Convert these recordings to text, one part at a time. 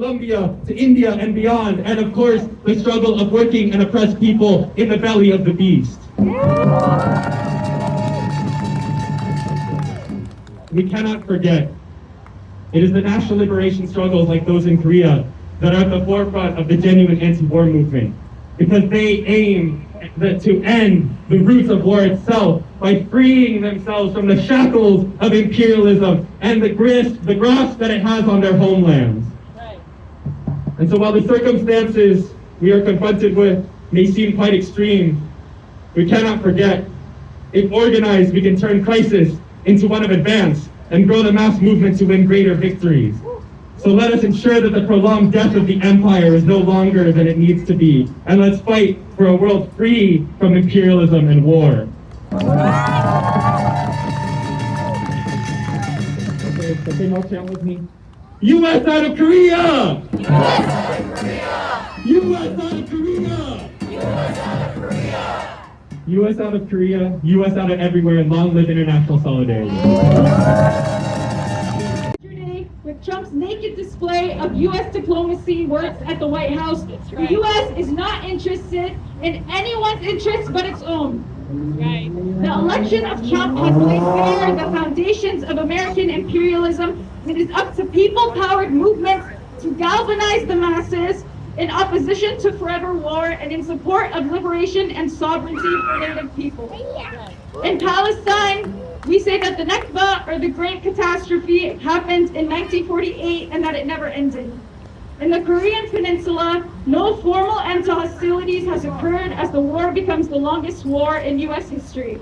Colombia to India and beyond, and of course, the struggle of working and oppressed people in the belly of the beast. We cannot forget, it is the national liberation struggles like those in Korea that are at the forefront of the genuine anti-war movement, because they aim to end the roots of war itself by freeing themselves from the shackles of imperialism and the grasp that it has on their homelands. Right. And so while the circumstances we are confronted with may seem quite extreme, we cannot forget, if organized, we can turn crisis into one of advance and grow the mass movement to win greater victories. So let us ensure that the prolonged death of the empire is no longer than it needs to be. And let's fight for a world free from imperialism and war. Okay, all chant with me. U.S. out of Korea! U.S. out of Korea! U.S. out of Korea! U.S. out of Korea! U.S. out of Korea, U.S. out of everywhere, and long live international solidarity. With Trump's naked display of U.S. diplomacy works at the White House, the U.S. is not interested in anyone's interests but its own. Right. The election of Trump has laid bare the foundations of American imperialism. It is up to people-powered movements to galvanize the masses in opposition to forever war and in support of liberation and sovereignty for Native people. In Palestine, we say that the Nakba, or the Great Catastrophe, happened in 1948 and that it never ended. In the Korean Peninsula, no formal end to hostilities has occurred as the war becomes the longest war in U.S. history.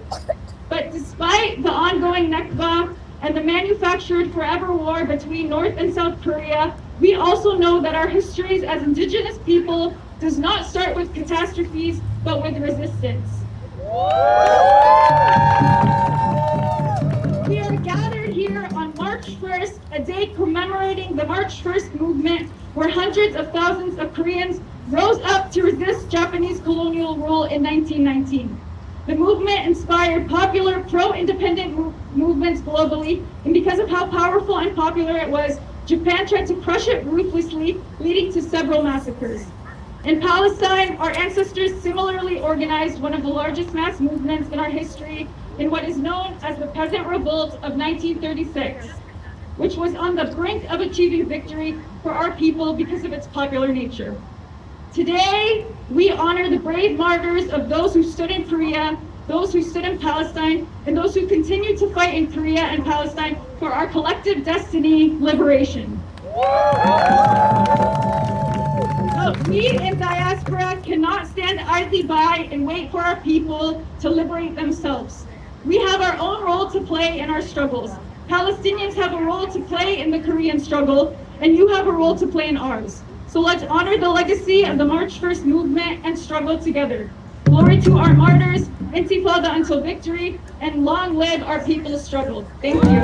But despite the ongoing Nakba and the manufactured forever war between North and South Korea, we also know that our histories as indigenous people does not start with catastrophes, but with resistance. We are gathered here on March 1st, a day commemorating the March 1st movement, where hundreds of thousands of Koreans rose up to resist Japanese colonial rule in 1919. The movement inspired popular pro-independent movements globally, and because of how powerful and popular it was, Japan tried to crush it ruthlessly, leading to several massacres. In Palestine, our ancestors similarly organized one of the largest mass movements in our history in what is known as the Peasant Revolt of 1936, which was on the brink of achieving victory for our people because of its popular nature. Today, we honor the brave martyrs of those who stood in Korea, those who stood in Palestine, and those who continue to fight in Korea and Palestine for our collective destiny, liberation. We in diaspora cannot stand idly by and wait for our people to liberate themselves. We have our own role to play in our struggles. Palestinians have a role to play in the Korean struggle, and you have a role to play in ours. So let's honor the legacy of the March 1st movement and struggle together. Glory to our martyrs, Intifada until victory, and long live our people's struggle. Thank you.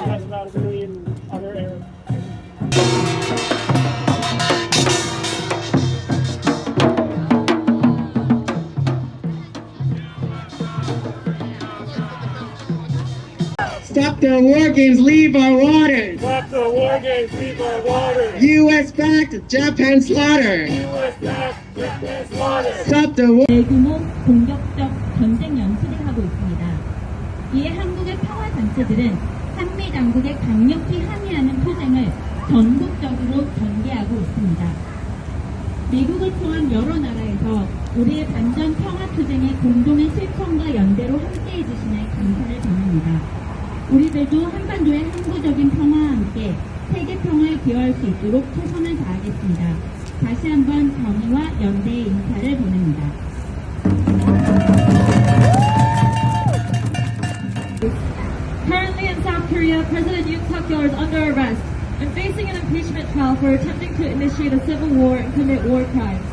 That's about a million other Arabs. Stop the war games, leave our waters! Stop the war games, leave our waters! U.S. backed, Japan slaughter! U.S. backed, Japan slaughter! Stop the war! 대규모 공격적 전쟁 연습을 하고 있습니다. 이에 한국의 평화 단체들은 한미 당국에 강력히 항의하는 투쟁을 전국적으로 전개하고 있습니다. 미국을 포함 여러 나라에서 우리의 반전 평화 투쟁의 공동의 실천과 연대로 함께해 주시는 감사를 전합니다. 우리들도 한반도의 항구적인 평화와 함께 세계 평화에 기여할 수 있도록 최선을 다하겠습니다. 다시 한번 정의와 연대의 인사를 보냅니다. Currently in South Korea, President Yoon Suk-yeol is under arrest and facing an impeachment trial for attempting to initiate a civil war and commit war crimes.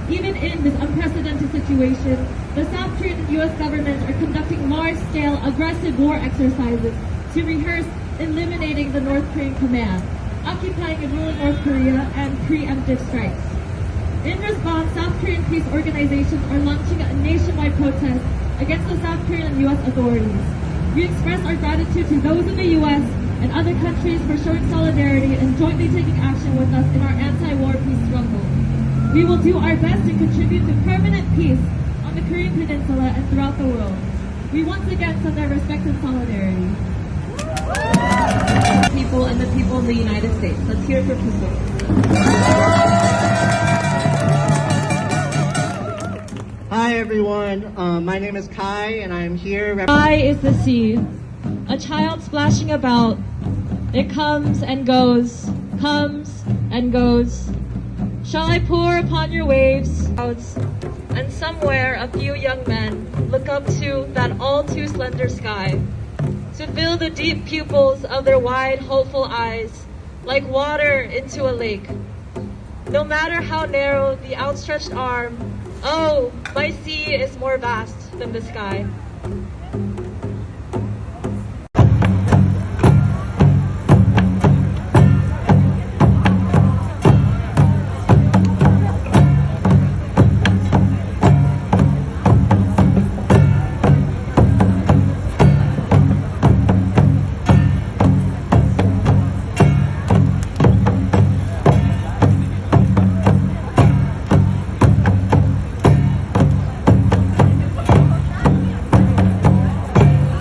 Even in this unprecedented situation, the South Korean and U.S. governments are conducting large-scale aggressive war exercises to rehearse eliminating the North Korean command, occupying and ruling North Korea, and preemptive strikes. In response, South Korean peace organizations are launching a nationwide protest against the South Korean and U.S. authorities. We express our gratitude to those in the U.S. and other countries for showing solidarity and jointly taking action with us in our anti-war peace struggle. We will do our best to contribute to permanent peace on the Korean Peninsula and throughout the world. We once again send our respect and solidarity. People and the people of the United States. Let's hear it for people. Hi everyone, my name is Kai and I am here I is the sea, a child splashing about. It comes and goes, comes and goes. Shall I pour upon your waves? And somewhere a few young men look up to that all too slender sky, to fill the deep pupils of their wide, hopeful eyes like water into a lake. No matter how narrow the outstretched arm, oh, my sea is more vast than the sky.